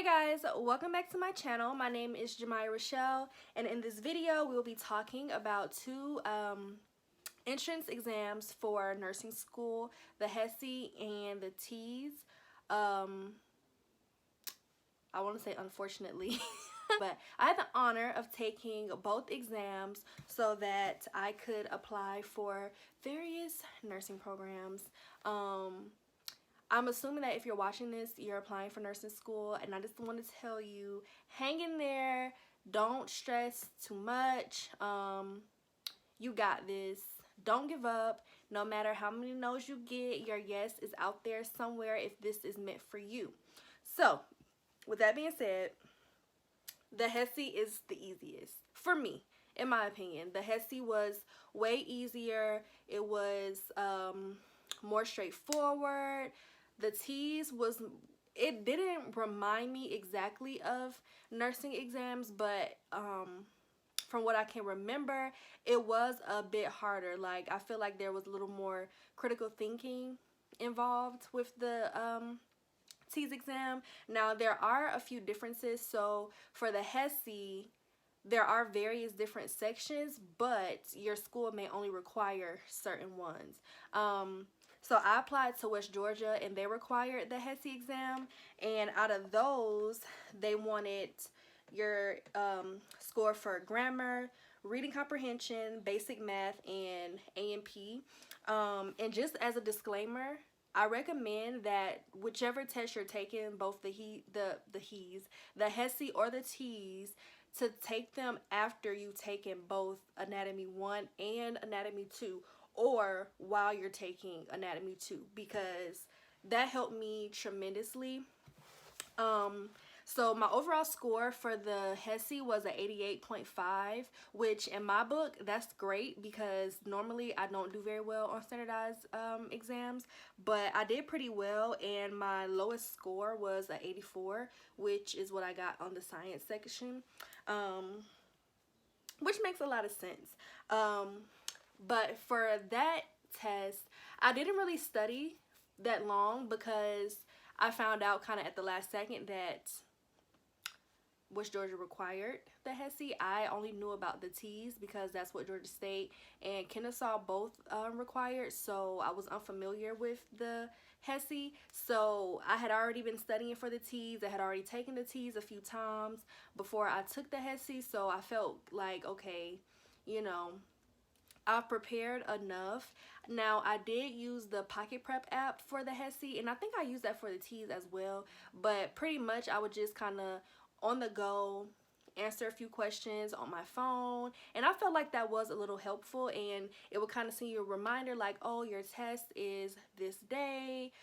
Hey guys, welcome back to my channel. My name is Jemiah Rochelle, and in this video we will be talking about two entrance exams for nursing school, the HESI and the TEAS. I want to say unfortunately, but I had the honor of taking both exams so that I could apply for various nursing programs. I'm assuming that if you're watching this, you're applying for nursing school, and I just want to tell you, hang in there, don't stress too much. You got this. Don't give up. No matter how many no's you get, your yes is out there somewhere if this is meant for you. So, with that being said, the HESI is the easiest for me, in my opinion. The HESI was way easier. It was more straightforward. The TEAS it didn't remind me exactly of nursing exams, but from what I can remember, it was a bit harder. Like, I feel like there was a little more critical thinking involved with the TEAS exam. Now, there are a few differences. So for the HESI, there are various different sections, but your school may only require certain ones. So I applied to West Georgia, and they required the HESI exam, and out of those, they wanted your score for grammar, reading comprehension, basic math, and A&P. And just as a disclaimer, I recommend that whichever test you're taking, both the HESI or the TEAS, to take them after you've taken both Anatomy 1 and Anatomy 2, or while you're taking Anatomy 2, because that helped me tremendously. So my overall score for the HESI was an 88.5, which in my book, that's great, because normally I don't do very well on standardized exams, but I did pretty well, and my lowest score was an 84, which is what I got on the science section, which makes a lot of sense. But for that test, I didn't really study that long, because I found out kind of at the last second that West Georgia required the HESI. I only knew about the TEAS because that's what Georgia State and Kennesaw both required, so I was unfamiliar with the HESI. So I had already been studying for the TEAS. I had already taken the TEAS a few times before I took the HESI, so I felt like, okay, you know, I've prepared enough. Now, I did use the Pocket Prep app for the HESI, and I think I used that for the TEAS as well, but pretty much I would just kind of on the go answer a few questions on my phone, and I felt like that was a little helpful, and it would kind of send you a reminder like, oh, your test is this day.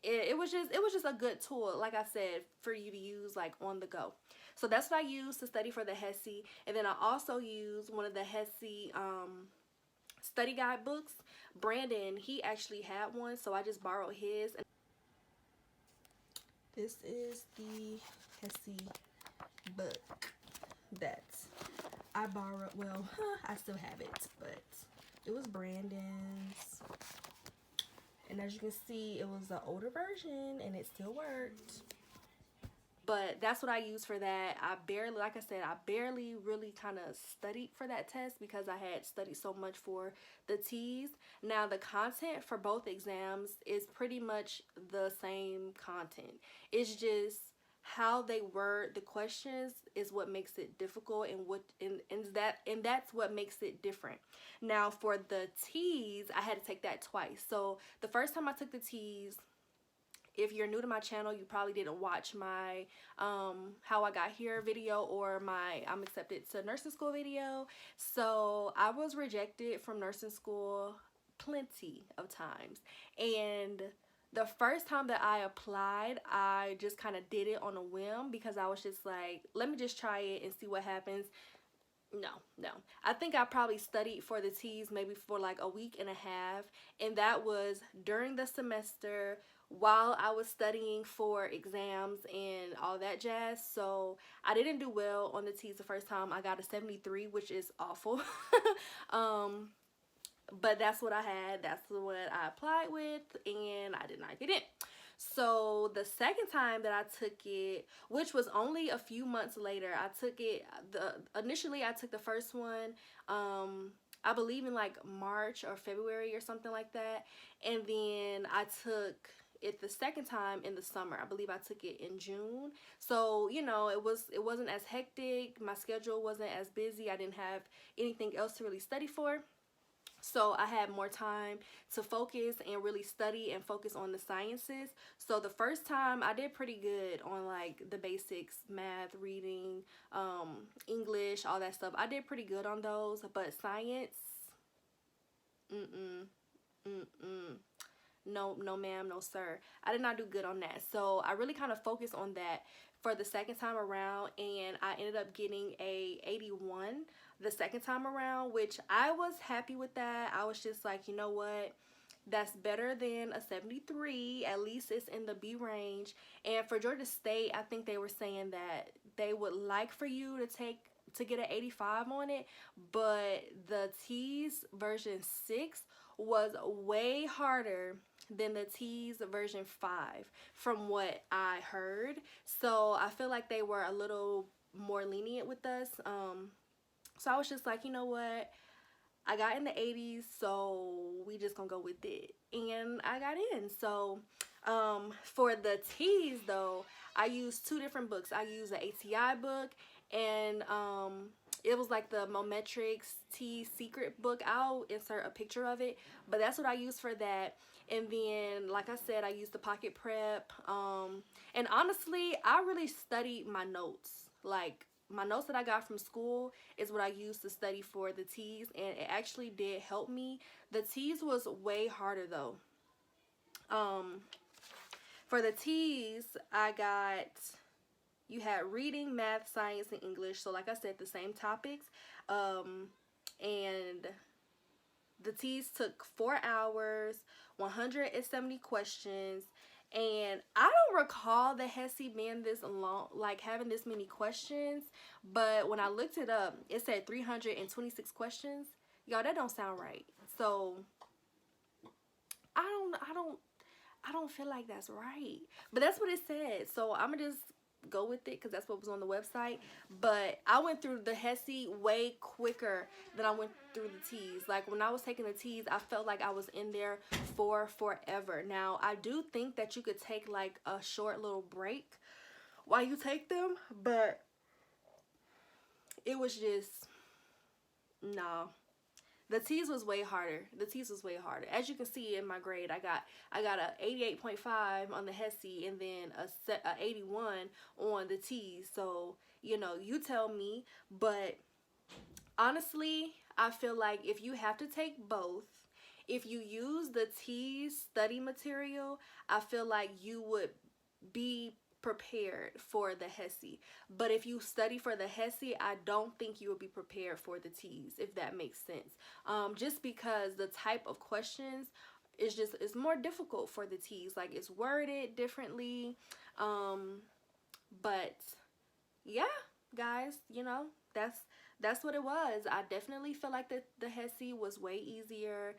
It was just a good tool, like I said, for you to use like on the go. So that's what I used to study for the HESI, and then I also used one of the HESI study guide books. Brandon, he actually had one, so I just borrowed his. This is the HESI book that I borrowed. Well, I still have it, but it was Brandon's. And as you can see, it was the older version, and it still worked. But that's what I used for that. I barely, like I said, I barely really kind of studied for that test because I had studied so much for the TEAS. Now, the content for both exams is pretty much the same content. It's just how they word the questions is what makes it difficult, and that's what makes it different. Now, for the TEAS, I had to take that twice. So the first time I took the TEAS, if you're new to my channel, you probably didn't watch my how I got here video or my I'm accepted to nursing school video. So I was rejected from nursing school plenty of times, and the first time that I applied, I just kind of did it on a whim because I was just like, let me just try it and see what happens. No. I think I probably studied for the TEAS maybe for like a week and a half, and that was during the semester while I was studying for exams and all that jazz. So I didn't do well on the TEAS the first time. I got a 73, which is awful. But that's what I had. That's what I applied with, and I did not get in. So the second time that I took it, which was only a few months later, I took it, initially I took the first one, I believe in like March or February or something like that. And then I took it the second time in the summer. I believe I took it in June. So, you know, it wasn't as hectic. My schedule wasn't as busy. I didn't have anything else to really study for. So I had more time to focus and really study and focus on the sciences. So the first time I did pretty good on like the basics, math, reading, English, all that stuff. I did pretty good on those, but science, no, no ma'am, no sir. I did not do good on that. So I really kind of focused on that for the second time around, and I ended up getting a 81 the second time around, which I was happy with that. I was just like, you know what? That's better than a 73. At least it's in the B range. And for Georgia State, I think they were saying that they would like for you to get an 85 on it, but the TEAS version 6 was way harder than the TEAS version 5 from what I heard. So I feel like they were a little more lenient with us. So I was just like, you know what? I got in the 80s, so we just gonna go with it. And I got in. So for the TEAS though, I used two different books. I used an ATI book, and it was like the Mometrrix TEAS secret book. I'll insert a picture of it, but that's what I used for that. And then, like I said, I used the pocket prep. And honestly, I really studied my notes. Like, my notes that I got from school is what I used to study for the TEAS, and it actually did help me. The TEAS was way harder though. For the TEAS, you had reading, math, science, and English. So like I said, the same topics. And the TEAS took 4 hours, 170 questions. And I don't recall the HESI being this long, like having this many questions. But when I looked it up, it said 326 questions. Y'all, that don't sound right. So I don't feel like that's right. But that's what it said. So I'm gonna just go with it because that's what was on the website. But I went through the HESI way quicker than I went through the TEAS. Like when I was taking the TEAS, I felt like I was in there for forever. Now I do think that you could take like a short little break while you take them, but it was just no. The TEAS was way harder. The TEAS was way harder. As you can see in my grade, I got a 88.5 on the HESI and then a 81 on the TEAS. So, you know, you tell me. But honestly, I feel like if you have to take both, if you use the TEAS study material, I feel like you would be prepared for the HESI. But if you study for the HESI, I don't think you will be prepared for the TEAS, if that makes sense. Just because the type of questions is it's more difficult for the TEAS. Like it's worded differently. But yeah, guys, you know, that's what it was. I definitely feel like the HESI was way easier,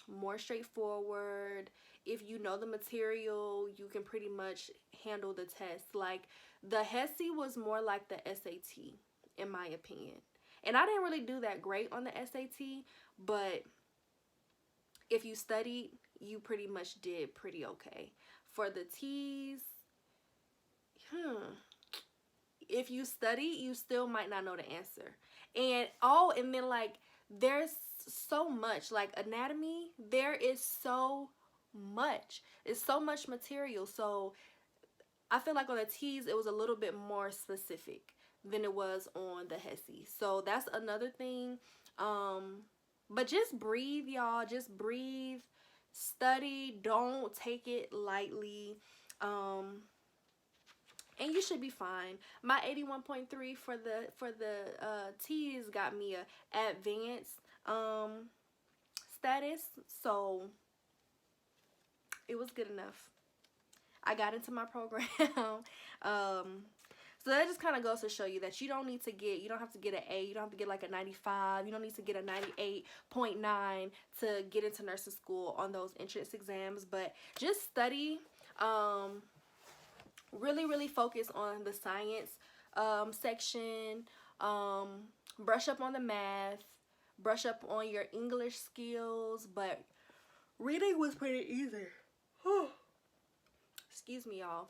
more straightforward. If you know the material, you can pretty much handle the test. Like the HESI was more like the SAT, in my opinion. And I didn't really do that great on the SAT, but if you studied, you pretty much did pretty okay. For the TEAS, if you study, you still might not know the answer. And and then like there's so much, like anatomy, there is so much. It's so much material. So I feel like on the TEAS it was a little bit more specific than it was on the HESI. So that's another thing. But just breathe, y'all. Just breathe. Study. Don't take it lightly. And you should be fine. My 81.3 for the TEAS got me a advanced status, so it was good enough. I got into my program. So that just kind of goes to show you that you don't have to get an A, you don't have to get like a 95, you don't need to get a 98.9 to get into nursing school on those entrance exams, but just study. Really focus on the science section. Brush up on the math, brush up on your English skills, but reading was pretty easy. Excuse me, y'all.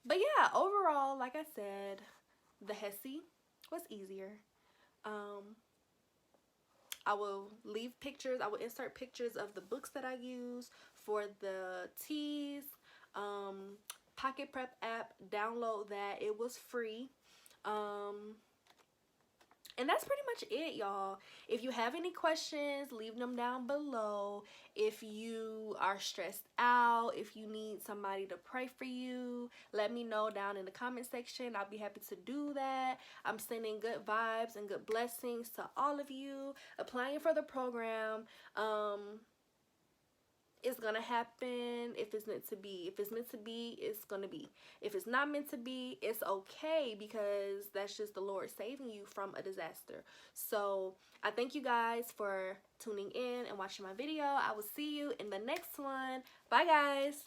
But yeah, overall, like I said, the HESI was easier. I will leave pictures. I will insert pictures of the books that I use for the TEAS. Pocket Prep app, download that. It was free. And that's pretty much it, y'all. If you have any questions, leave them down below. If you are stressed out, if you need somebody to pray for you, let me know down in the comment section. I'll be happy to do that. I'm sending good vibes and good blessings to all of you applying for the program. It's gonna happen if it's meant to be. If it's meant to be, it's gonna be. If it's not meant to be, it's okay, because that's just the Lord saving you from a disaster. So I thank you guys for tuning in and watching my video. I will see you in the next one. Bye, guys.